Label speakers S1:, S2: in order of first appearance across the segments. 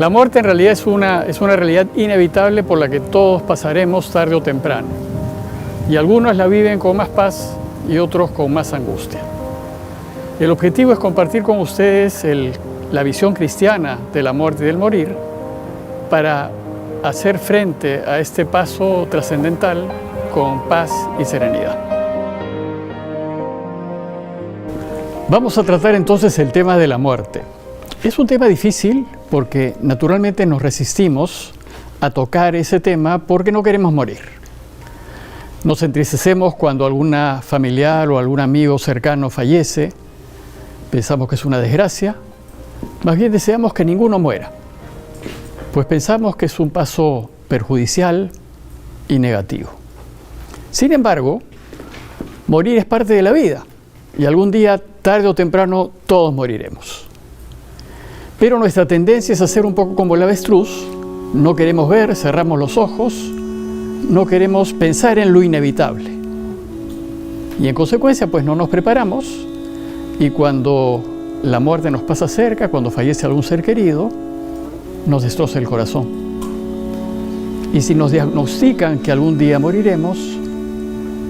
S1: La muerte en realidad es una realidad inevitable por la que todos pasaremos tarde o temprano. Y algunos la viven con más paz y otros con más angustia. El objetivo es compartir con ustedes la visión cristiana de la muerte y del morir para hacer frente a este paso trascendental con paz y serenidad. Vamos a tratar entonces el tema de la muerte. Es un tema difícil porque naturalmente nos resistimos a tocar ese tema porque no queremos morir. Nos entristecemos cuando alguna familiar o algún amigo cercano fallece, pensamos que es una desgracia, más bien deseamos que ninguno muera, pues pensamos que es un paso perjudicial y negativo. Sin embargo, morir es parte de la vida y algún día, tarde o temprano, todos moriremos. Pero nuestra tendencia es a ser un poco como el avestruz, no queremos ver, cerramos los ojos, no queremos pensar en lo inevitable. Y en consecuencia, pues no nos preparamos y cuando la muerte nos pasa cerca, cuando fallece algún ser querido, nos destroza el corazón. Y si nos diagnostican que algún día moriremos,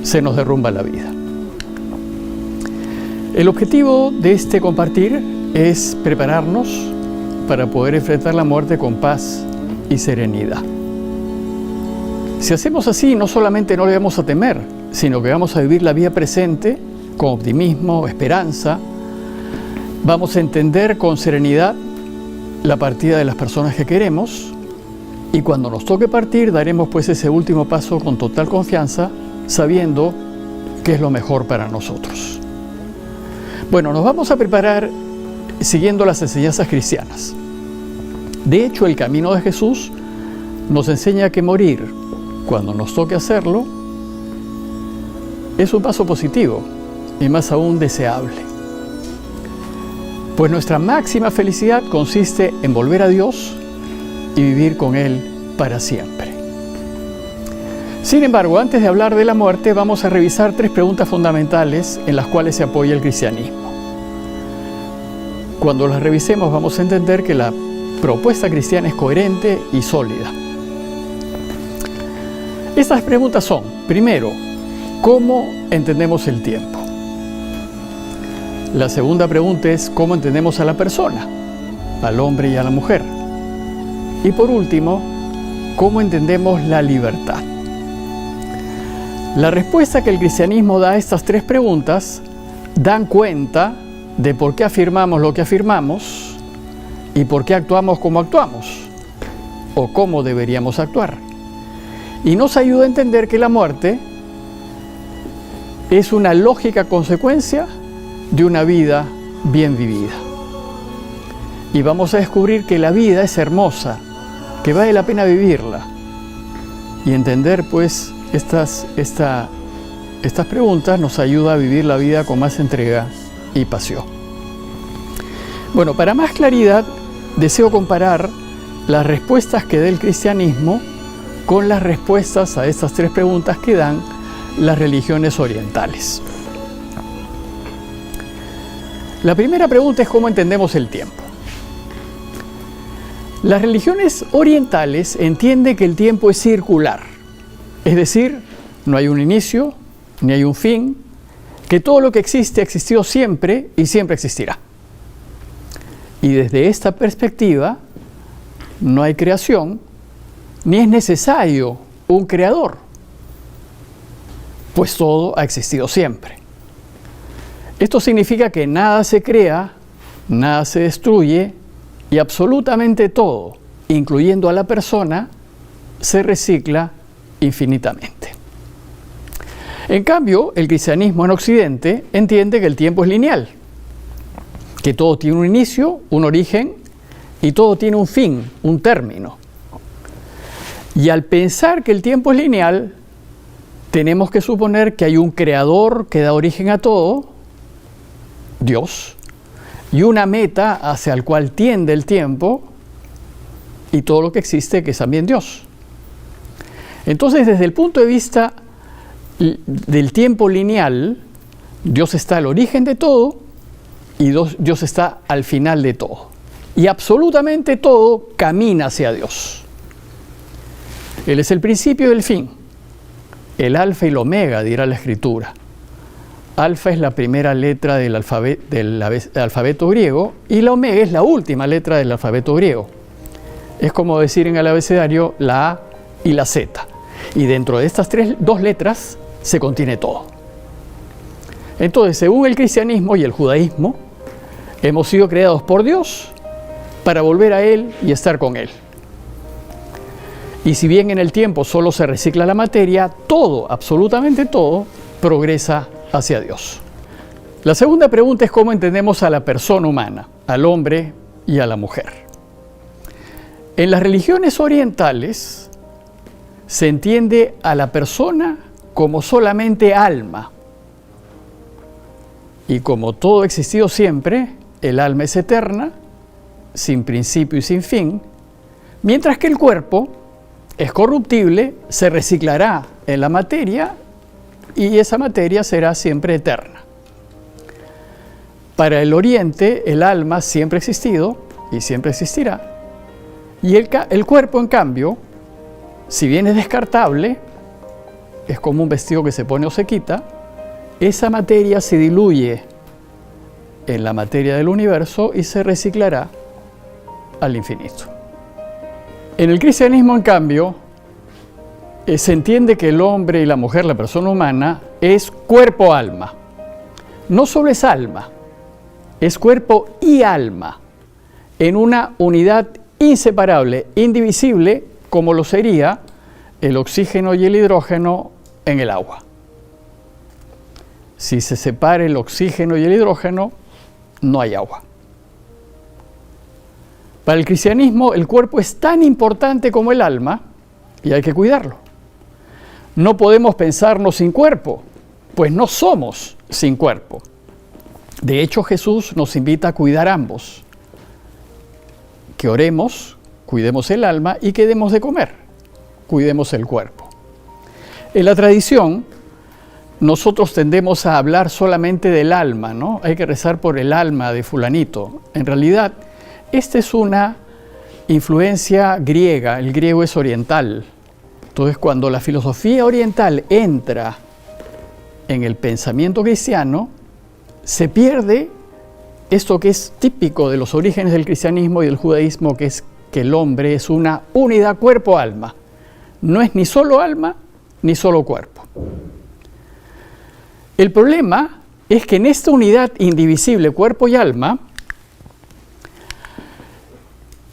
S1: se nos derrumba la vida. El objetivo de este compartir es prepararnos para poder enfrentar la muerte con paz y serenidad. Si hacemos así, no solamente no le vamos a temer, sino que vamos a vivir la vida presente con optimismo, esperanza. Vamos a entender con serenidad la partida de las personas que queremos y cuando nos toque partir daremos pues ese último paso con total confianza, sabiendo que es lo mejor para nosotros. Bueno, nos vamos a preparar siguiendo las enseñanzas cristianas. De hecho, el camino de Jesús nos enseña que morir, cuando nos toque hacerlo, es un paso positivo y más aún deseable. Pues nuestra máxima felicidad consiste en volver a Dios y vivir con Él para siempre. Sin embargo, antes de hablar de la muerte, vamos a revisar 3 preguntas fundamentales en las cuales se apoya el cristianismo. Cuando las revisemos vamos a entender que la propuesta cristiana es coherente y sólida. Estas preguntas son, primero, ¿cómo entendemos el tiempo? La segunda pregunta es, ¿cómo entendemos a la persona, al hombre y a la mujer? Y por último, ¿cómo entendemos la libertad? La respuesta que el cristianismo da a estas 3 preguntas dan cuenta de por qué afirmamos lo que afirmamos y por qué actuamos como actuamos, o cómo deberíamos actuar. Y nos ayuda a entender que la muerte es una lógica consecuencia de una vida bien vivida. Y vamos a descubrir que la vida es hermosa, que vale la pena vivirla. Y entender pues estas preguntas nos ayuda a vivir la vida con más entrega y pasión. Bueno, para más claridad, deseo comparar las respuestas que da el cristianismo con las respuestas a estas 3 preguntas que dan las religiones orientales. La primera pregunta es ¿cómo entendemos el tiempo? Las religiones orientales entienden que el tiempo es circular, es decir, no hay un inicio ni hay un fin, que todo lo que existe ha existido siempre y siempre existirá. Y desde esta perspectiva no hay creación ni es necesario un creador, pues todo ha existido siempre. Esto significa que nada se crea, nada se destruye y absolutamente todo, incluyendo a la persona, se recicla infinitamente. En cambio, el cristianismo en Occidente entiende que el tiempo es lineal, que todo tiene un inicio, un origen y todo tiene un fin, un término. Y al pensar que el tiempo es lineal, tenemos que suponer que hay un creador que da origen a todo, Dios, y una meta hacia el cual tiende el tiempo y todo lo que existe, que es también Dios. Entonces, desde el punto de vista del tiempo lineal, Dios está al origen de todo y Dios está al final de todo. y absolutamente todo camina hacia Dios. Él es el principio y el fin, el alfa y el omega, dirá la Escritura. Alfa es la primera letra del alfabeto griego y la omega es la última letra del alfabeto griego. Es como decir en el abecedario la A y la Z. Y dentro de estas dos letras se contiene todo. Entonces, según el cristianismo y el judaísmo, hemos sido creados por Dios para volver a Él y estar con Él. Y si bien en el tiempo solo se recicla la materia, todo, absolutamente todo, progresa hacia Dios. La segunda pregunta es cómo entendemos a la persona humana, al hombre y a la mujer. En las religiones orientales se entiende a la persona como solamente alma. Y como todo ha existido siempre, el alma es eterna, sin principio y sin fin, mientras que el cuerpo es corruptible, se reciclará en la materia y esa materia será siempre eterna. Para el Oriente, el alma siempre ha existido y siempre existirá. Y el cuerpo, en cambio, si bien es descartable, es como un vestido que se pone o se quita, esa materia se diluye en la materia del universo y se reciclará al infinito. En el cristianismo, en cambio, se entiende que el hombre y la mujer, la persona humana, es cuerpo-alma. No solo es alma, es cuerpo y alma, en una unidad inseparable, indivisible, como lo sería el oxígeno y el hidrógeno en el agua. Si se separa el oxígeno y el hidrógeno, no hay agua. Para el cristianismo, el cuerpo es tan importante como el alma y hay que cuidarlo. No podemos pensarnos sin cuerpo, pues no somos sin cuerpo. De hecho, Jesús nos invita a cuidar ambos. Que oremos, cuidemos el alma y que demos de comer, cuidemos el cuerpo. En la tradición, nosotros tendemos a hablar solamente del alma, ¿no? Hay que rezar por el alma de fulanito. En realidad, esta es una influencia griega, el griego es oriental. Entonces, cuando la filosofía oriental entra en el pensamiento cristiano, se pierde esto que es típico de los orígenes del cristianismo y del judaísmo, que es que el hombre es una unidad cuerpo-alma. No es ni solo alma, ni solo cuerpo. El problema es que en esta unidad indivisible, cuerpo y alma,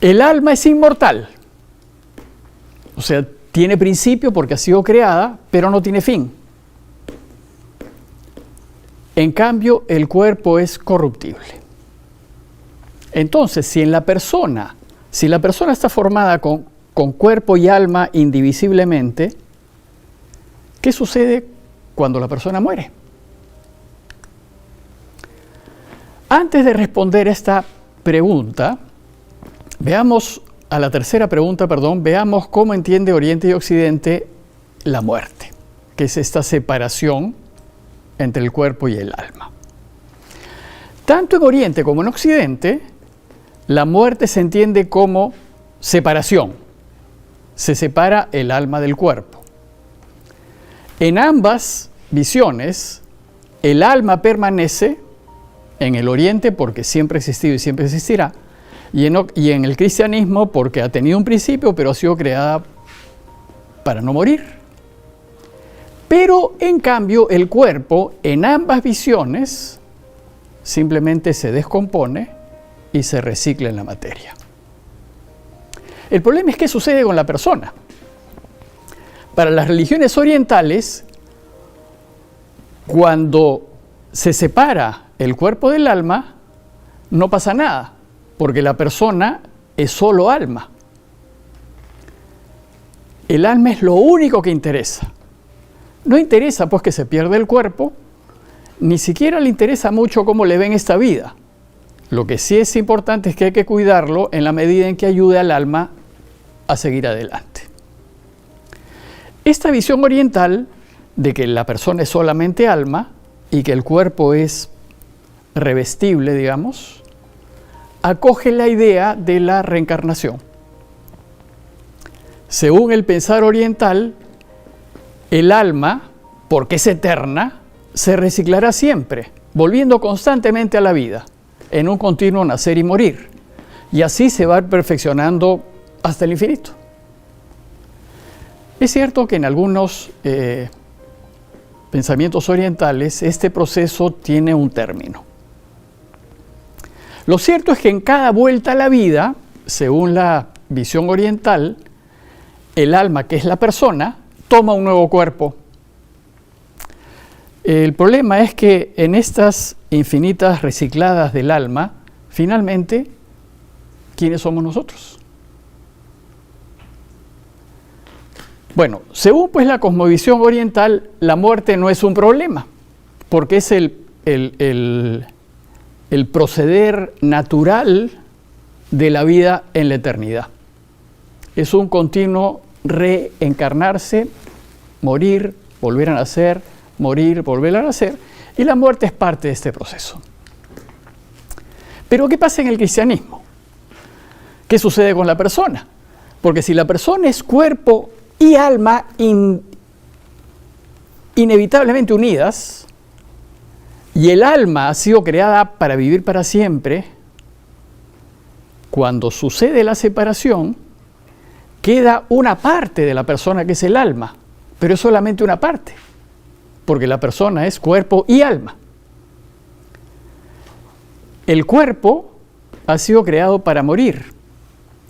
S1: el alma es inmortal. O sea, tiene principio porque ha sido creada, pero no tiene fin. En cambio, el cuerpo es corruptible. Entonces, si la persona está formada con cuerpo y alma indivisiblemente, ¿qué sucede cuando la persona muere? Antes de responder esta pregunta, veamos cómo entiende Oriente y Occidente la muerte, que es esta separación entre el cuerpo y el alma. Tanto en Oriente como en Occidente, la muerte se entiende como separación. Se separa el alma del cuerpo. En ambas visiones, el alma permanece en el Oriente porque siempre ha existido y siempre existirá, y en el cristianismo porque ha tenido un principio, pero ha sido creada para no morir. Pero, en cambio, el cuerpo, en ambas visiones, simplemente se descompone y se recicla en la materia. El problema es qué sucede con la persona. Para las religiones orientales, cuando se separa el cuerpo del alma, no pasa nada, porque la persona es solo alma. El alma es lo único que interesa. No interesa pues que se pierda el cuerpo, ni siquiera le interesa mucho cómo le ven esta vida. Lo que sí es importante es que hay que cuidarlo en la medida en que ayude al alma a seguir adelante. Esta visión oriental de que la persona es solamente alma y que el cuerpo es revestible, digamos, acoge la idea de la reencarnación. Según el pensar oriental, el alma, porque es eterna, se reciclará siempre, volviendo constantemente a la vida, en un continuo nacer y morir. Y así se va perfeccionando hasta el infinito. Es cierto que en algunos pensamientos orientales este proceso tiene un término. Lo cierto es que en cada vuelta a la vida, según la visión oriental, el alma, que es la persona, toma un nuevo cuerpo. El problema es que en estas infinitas recicladas del alma, finalmente, ¿quiénes somos nosotros? Bueno, según pues la cosmovisión oriental, la muerte no es un problema, porque es el proceder natural de la vida en la eternidad. Es un continuo reencarnarse, morir, volver a nacer, morir, volver a nacer, y la muerte es parte de este proceso. Pero ¿qué pasa en el cristianismo? ¿Qué sucede con la persona? Porque si la persona es cuerpo y alma inevitablemente unidas, y el alma ha sido creada para vivir para siempre, cuando sucede la separación, queda una parte de la persona que es el alma, pero es solamente una parte, porque la persona es cuerpo y alma. El cuerpo ha sido creado para morir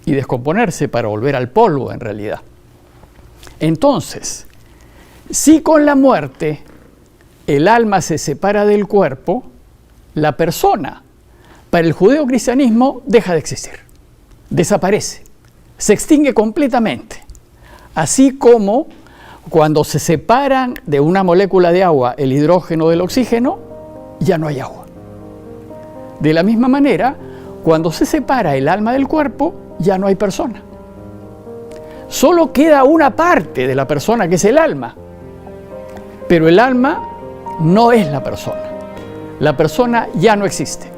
S1: y descomponerse, para volver al polvo en realidad. Entonces, si con la muerte el alma se separa del cuerpo, la persona, para el judeocristianismo, deja de existir, desaparece, se extingue completamente. Así como cuando se separan de una molécula de agua el hidrógeno del oxígeno, ya no hay agua. De la misma manera, cuando se separa el alma del cuerpo, ya no hay persona. Solo queda una parte de la persona, que es el alma. Pero el alma no es la persona. La persona ya no existe.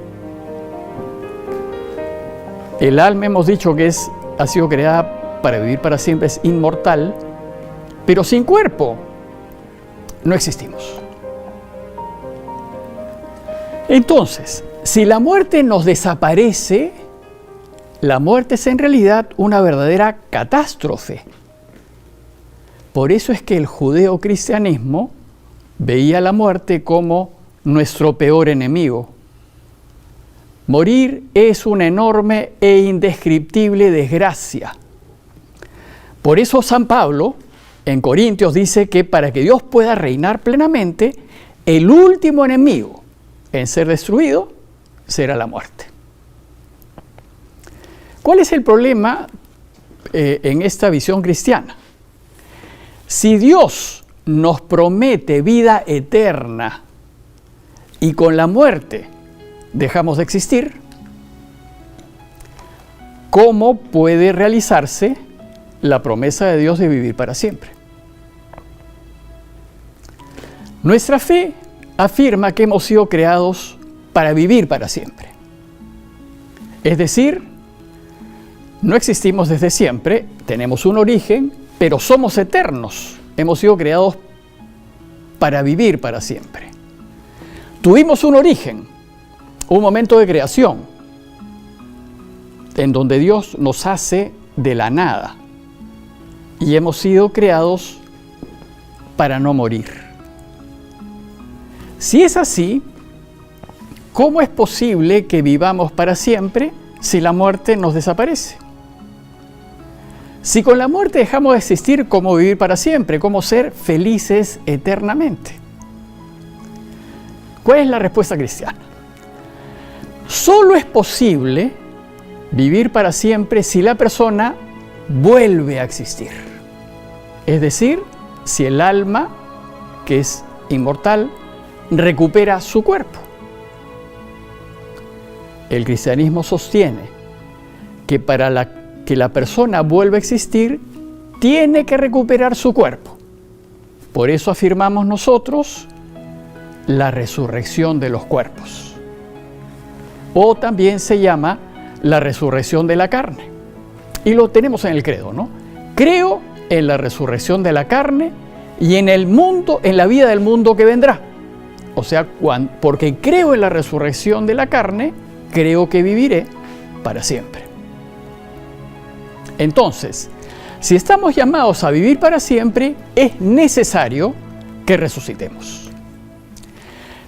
S1: El alma, hemos dicho que ha sido creada para vivir para siempre, es inmortal, pero sin cuerpo no existimos. Entonces, si la muerte nos desaparece, la muerte es en realidad una verdadera catástrofe. Por eso es que el judeocristianismo veía la muerte como nuestro peor enemigo. Morir es una enorme e indescriptible desgracia. Por eso San Pablo en Corintios dice que para que Dios pueda reinar plenamente, el último enemigo en ser destruido será la muerte. ¿Cuál es el problema en esta visión cristiana? Si Dios nos promete vida eterna y con la muerte dejamos de existir, ¿cómo puede realizarse la promesa de Dios de vivir para siempre? Nuestra fe afirma que hemos sido creados para vivir para siempre. Es decir, no existimos desde siempre, tenemos un origen, pero somos eternos. Hemos sido creados para vivir para siempre. Tuvimos un origen, un momento de creación, en donde Dios nos hace de la nada. Y hemos sido creados para no morir. Si es así, ¿cómo es posible que vivamos para siempre si la muerte nos desaparece? Si con la muerte dejamos de existir, ¿cómo vivir para siempre? ¿Cómo ser felices eternamente? ¿Cuál es la respuesta cristiana? Solo es posible vivir para siempre si la persona vuelve a existir. Es decir, si el alma, que es inmortal, recupera su cuerpo. El cristianismo sostiene que para que la persona vuelva a existir, tiene que recuperar su cuerpo. Por eso afirmamos nosotros la resurrección de los cuerpos. O también se llama la resurrección de la carne. Y lo tenemos en el credo, ¿no? Creo en la resurrección de la carne y en el mundo, en la vida del mundo que vendrá. O sea, porque creo en la resurrección de la carne, creo que viviré para siempre. Entonces, si estamos llamados a vivir para siempre, es necesario que resucitemos.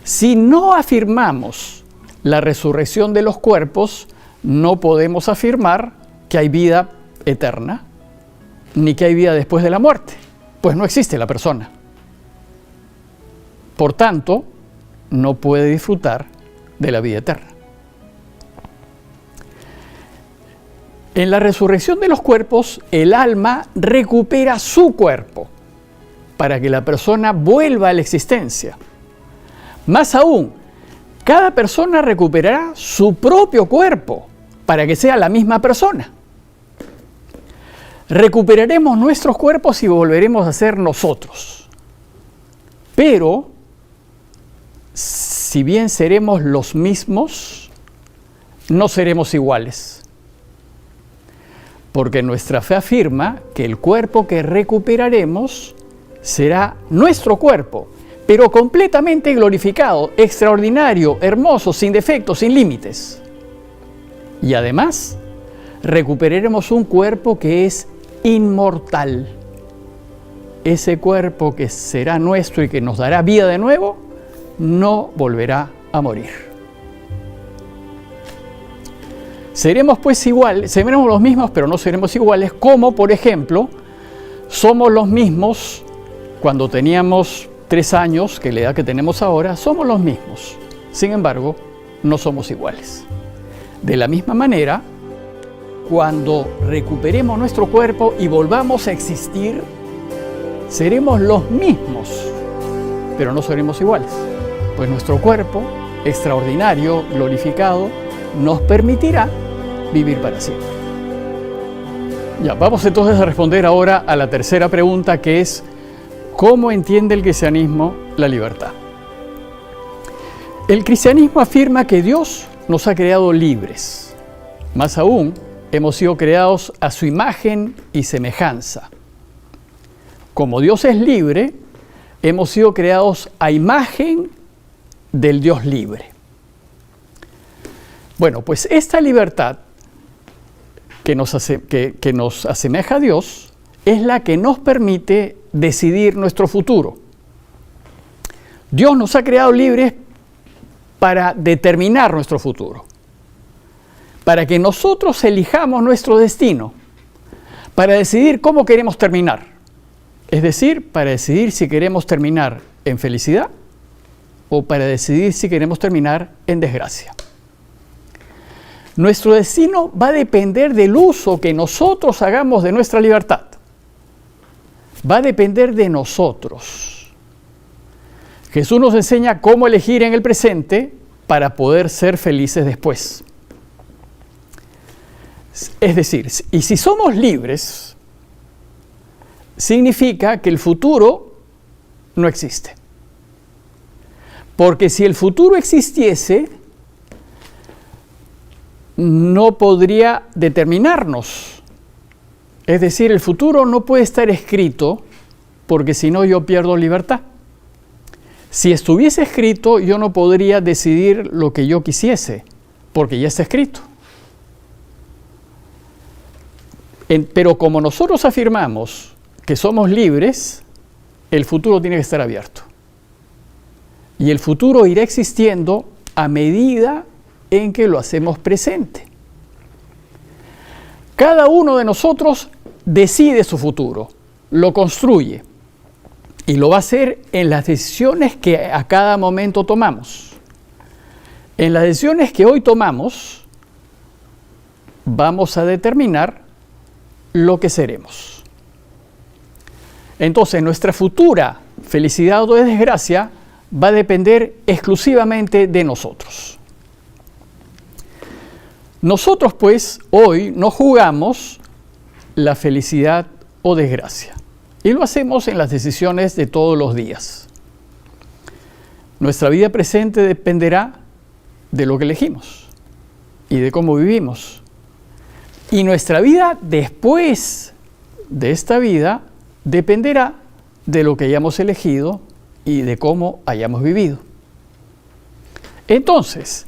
S1: Si no afirmamos la resurrección de los cuerpos, no podemos afirmar que hay vida eterna, ni que hay vida después de la muerte, pues no existe la persona. Por tanto, no puede disfrutar de la vida eterna. En la resurrección de los cuerpos, el alma recupera su cuerpo para que la persona vuelva a la existencia. Más aún, cada persona recuperará su propio cuerpo para que sea la misma persona. Recuperaremos nuestros cuerpos y volveremos a ser nosotros. Pero, si bien seremos los mismos, no seremos iguales. Porque nuestra fe afirma que el cuerpo que recuperaremos será nuestro cuerpo, pero completamente glorificado, extraordinario, hermoso, sin defectos, sin límites. Y además, recuperaremos un cuerpo que es inmortal. Ese cuerpo que será nuestro y que nos dará vida de nuevo, no volverá a morir. Seremos pues iguales, seremos los mismos, pero no seremos iguales, como por ejemplo, somos los mismos cuando teníamos 3 años, que la edad que tenemos ahora, somos los mismos. Sin embargo, no somos iguales. De la misma manera, cuando recuperemos nuestro cuerpo y volvamos a existir, seremos los mismos, pero no seremos iguales. Pues nuestro cuerpo, extraordinario, glorificado, nos permitirá vivir para siempre. Ya, vamos entonces a responder ahora a la tercera pregunta, que es: ¿cómo entiende el cristianismo la libertad? El cristianismo afirma que Dios nos ha creado libres. Más aún, hemos sido creados a su imagen y semejanza. Como Dios es libre, hemos sido creados a imagen del Dios libre. Bueno, pues esta libertad que nos asemeja a Dios es la que nos permite decidir nuestro futuro. Dios nos ha creado libres para determinar nuestro futuro, para que nosotros elijamos nuestro destino, para decidir cómo queremos terminar. Es decir, para decidir si queremos terminar en felicidad o para decidir si queremos terminar en desgracia. Nuestro destino va a depender del uso que nosotros hagamos de nuestra libertad. Va a depender de nosotros. Jesús nos enseña cómo elegir en el presente para poder ser felices después. Es decir, y si somos libres, significa que el futuro no existe. Porque si el futuro existiese, no podría determinarnos. Es decir, el futuro no puede estar escrito porque si no yo pierdo libertad. Si estuviese escrito, yo no podría decidir lo que yo quisiese porque ya está escrito. Pero como nosotros afirmamos que somos libres, el futuro tiene que estar abierto. Y el futuro irá existiendo a medida en que lo hacemos presente. Cada uno de nosotros decide su futuro, lo construye y lo va a hacer en las decisiones que a cada momento tomamos. En las decisiones que hoy tomamos, vamos a determinar lo que seremos. Entonces, nuestra futura felicidad o desgracia va a depender exclusivamente de nosotros. Nosotros, pues, hoy no jugamos la felicidad o desgracia. Y lo hacemos en las decisiones de todos los días. Nuestra vida presente dependerá de lo que elegimos y de cómo vivimos Y nuestra vida después de esta vida dependerá de lo que hayamos elegido y de cómo hayamos vivido. Entonces,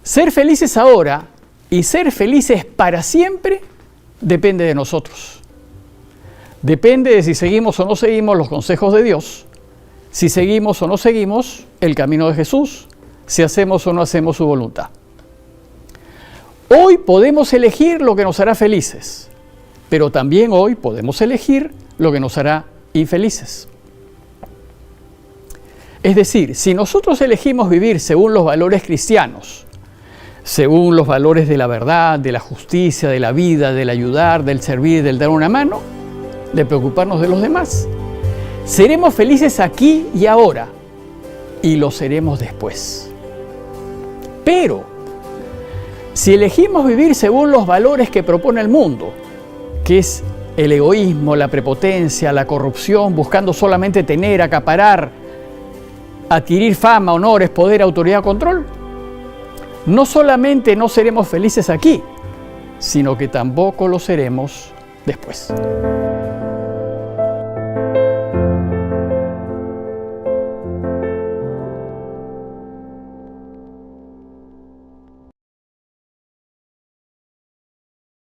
S1: ser felices ahora y ser felices para siempre depende de nosotros. Depende de si seguimos o no seguimos los consejos de Dios, si seguimos o no seguimos el camino de Jesús, si hacemos o no hacemos su voluntad. Hoy podemos elegir lo que nos hará felices, pero también hoy podemos elegir lo que nos hará infelices. Es decir, si nosotros elegimos vivir según los valores cristianos, según los valores de la verdad, de la justicia, de la vida, del ayudar, del servir, del dar una mano, de preocuparnos de los demás, seremos felices aquí y ahora, y lo seremos después. Pero, si elegimos vivir según los valores que propone el mundo, que es el egoísmo, la prepotencia, la corrupción, buscando solamente tener, acaparar, adquirir fama, honores, poder, autoridad, control, no solamente no seremos felices aquí, sino que tampoco lo seremos después.